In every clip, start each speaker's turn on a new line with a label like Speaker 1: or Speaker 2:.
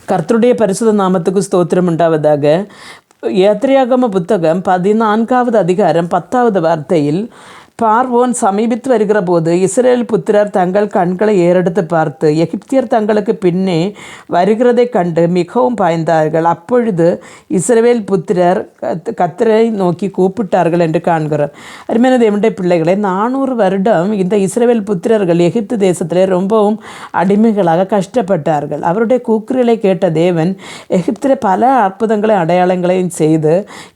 Speaker 1: கர்த்தருடைய பரிசுத்த நாமத்துக்கு ஸ்தோத்திரம் உண்டாவதாக. யாத்திரையாகம புத்தகம் 14வது அதிகாரம் 10வது வார்த்தையில், பார்வோன் சமீபித்து வருகிற போது இஸ்ரேல் புத்திரர் தங்கள் கண்களை ஏறெடுத்து பார்த்து எகிப்தியர் தங்களுக்கு பின்னே வருகிறதை கண்டு மிகவும் பாய்ந்தார்கள். அப்பொழுது இஸ்ரவேல் புத்திரர் கர்த்தரை நோக்கி கூப்பிட்டார்கள் என்று காண்கிறோம். அருமையான தேவனுடைய பிள்ளைகளை, 400 வருடம் இந்த இஸ்ரவேல் புத்திரர்கள் எகிப்து தேசத்திலே ரொம்பவும் அடிமைகளாக கஷ்டப்பட்டார்கள். அவருடைய கூக்குரலை கேட்ட தேவன் எகிப்திலே பல அற்புதங்களை அடையாளங்களையும் செய்து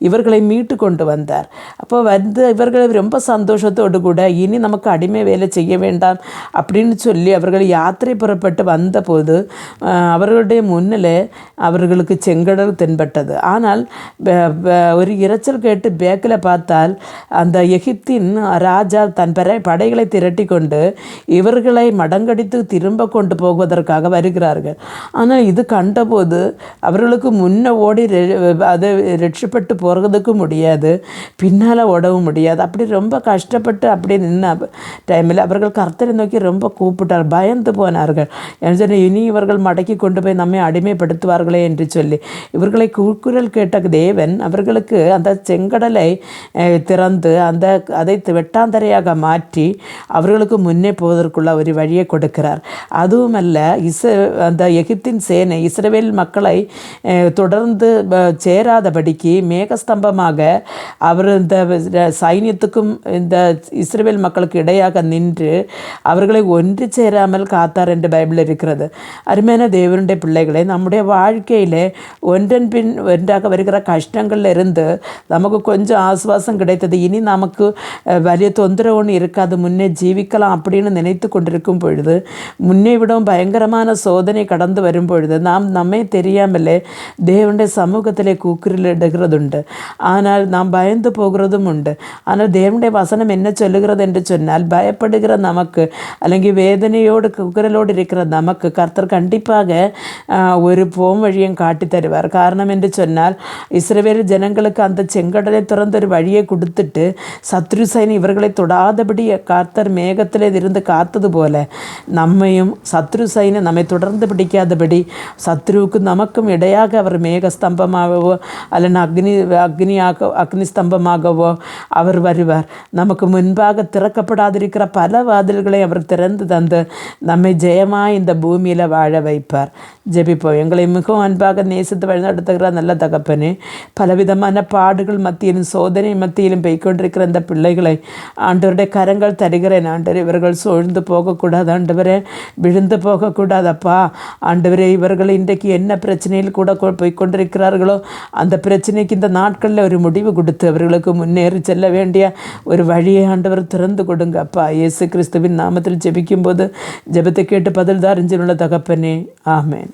Speaker 1: இவர்களை மீட்டு கொண்டு வந்தார். அப்போ இவர்களை ரொம்ப சந்தோஷத்தோடு கூட இனி நமக்கு அடிமை வேலை செய்ய வேண்டாம் அப்படின்னு சொல்லி அவர்கள் யாத்திரை புறப்பட்டு வந்தபோது அவர்களுடைய முன்னிலே அவர்களுக்கு செங்கடல் தென்பட்டது. ஆனால் ஒரு இரைச்சல் கேட்டு பேக்கில் பார்த்தால் அந்த எகிப்தின் ராஜா தன் படைகளை திரட்டி கொண்டு இவர்களை மடங்கடித்து திரும்ப கொண்டு போவதற்காக வருகிறார்கள். ஆனால் இது கண்டபோது அவர்களுக்கு முன்ன ஓடி அதை ரட்சிப்பட்டு போகிறதுக்கு முடியாது, பின்னால் ஓடவும் முடியாது. அப்படி ரொம்ப கஷ்டப்பட்டு அப்படி நின்ன டைமில் அவர்கள் கர்த்தரை நோக்கி ரொம்ப கூப்பிட்டார், பயந்து போனார்கள். என்று இனி இவர்கள் மடக்கி கொண்டு போய் நம்மை அடிமைப்படுத்துவார்களே என்று சொல்லி இவர்களை கூக்குரல் கேட்ட தேவன் அவர்களுக்கு அந்த செங்கடலை திறந்து அதை வெட்டாந்தரையாக மாற்றி அவர்களுக்கு முன்னே போவதற்குள்ள ஒரு வழியை கொடுக்கிறார். அதுவுமல்ல, அந்த எகிப்தின் சேனை இஸ்ரவேல் மக்களை தொடர்ந்து சேராதபடிக்கு மேகஸ்தம்பமாக அவர் இந்த சைன்யத்துக்கும் இந்த இஸ்ரவேல் மக்களுக்கு இடையாக நின்று அவர்களை ஒன்று சேராமல் காத்தார் என்று பைபிள் இருக்கிறது. அருமையான தேவனுடைய பிள்ளைகளை, நம்முடைய வாழ்க்கையில் ஒன்றன் பின் ஒன்றாக வருகிற கஷ்டங்களில் இருந்து நமக்கு கொஞ்சம் ஆசுவாசம் கிடைத்தது. இனி நமக்கு വലിய தொந்தரவு ஒன்று இருக்காது, முன்னே ஜீவிக்கலாம் அப்படின்னு நினைத்து கொண்டிருக்கும் பொழுது முன்னே விடவும் பயங்கரமான சோதனை கடந்து வரும் பொழுது நாம் நம்மை தெரியாமலே தேவனுடைய சமூகத்திலே கூக்குரலிடுகிறதுண்டு. ஆனால் நாம் பயந்து போகிறதும் உண்டு. ஆனால் தேவனுடைய வசனம் என்ன சொல்லுகிறது என்று சொன்னால், பயப்படுகிற நமக்கு അല്ലെങ്കിൽ வேதனையோடு குரலோடு இருக்கிற நமக்கு கர்த்தர் கண்டிப்பாக ஒரு போம் வழியும் காட்டி தருவார். காரணம் என்று சொன்னால், இஸ்ரவேல் ஜனங்களுக்கு அந்த செங்கடலை திறந்த ஒரு வழியை கொடுத்துட்டு சத்ரு சைனி இவர்களை தொடாதபடி கர்த்தர் மேகத்திலே இருந்து காத்தது போல நம்மையும் சத்ரு சைனி நம்மை தொடர்ந்து பிடிக்காதபடி சத்ருவுக்கு நமக்கும் இடையாக அவர் மேகஸ்தம்பமாகவோ அல்லது அக்னி ஸ்தம்பமாகவோ அவர் வருவார். நமக்கு முன்பாக திறக்கப்படாதிருக்கிற பல வாதில்களை அவர் திறந்து தந்து நம்மை ஜெயமாய் இந்த பூமியில் வாழ வைப்பார். ஜெபிப்போம். எங்களை மிகவும் அன்பாக நேசித்து வழிநடத்துகிற நல்ல தகப்பனே, பலவிதமான பாடுகள் மத்தியிலும் சோதனை மத்தியிலும் போய்கொண்டிருக்கிற இந்த பிள்ளைகளை ஆண்டவருடைய கரங்கள் தருகிறேன். ஆண்டவரே, இவர்கள் சூழ்ந்து போகக்கூடாது, ஆண்டவரே விழுந்து போகக்கூடாதப்பா. ஆண்டவரே, இவர்கள் இன்றைக்கு என்ன பிரச்சனையில் கூட போய்கொண்டிருக்கிறார்களோ அந்த பிரச்சனைக்கு இந்த நாட்களில் ஒரு முடிவு கொடுத்து அவர்களுக்கு முன்னேறி செல்ல வேண்டிய ஒரு வழியை ஆண்டவர் திறந்து கொடுங்க அப்பா. இயேசு கிறிஸ்துவின் நாமத்தில் ஜெபிக்கும்போது ஜெபத்தை கேட்டு பதில் தாரிஞ்சிலுள்ள தகப்பனே, ஆமேன்.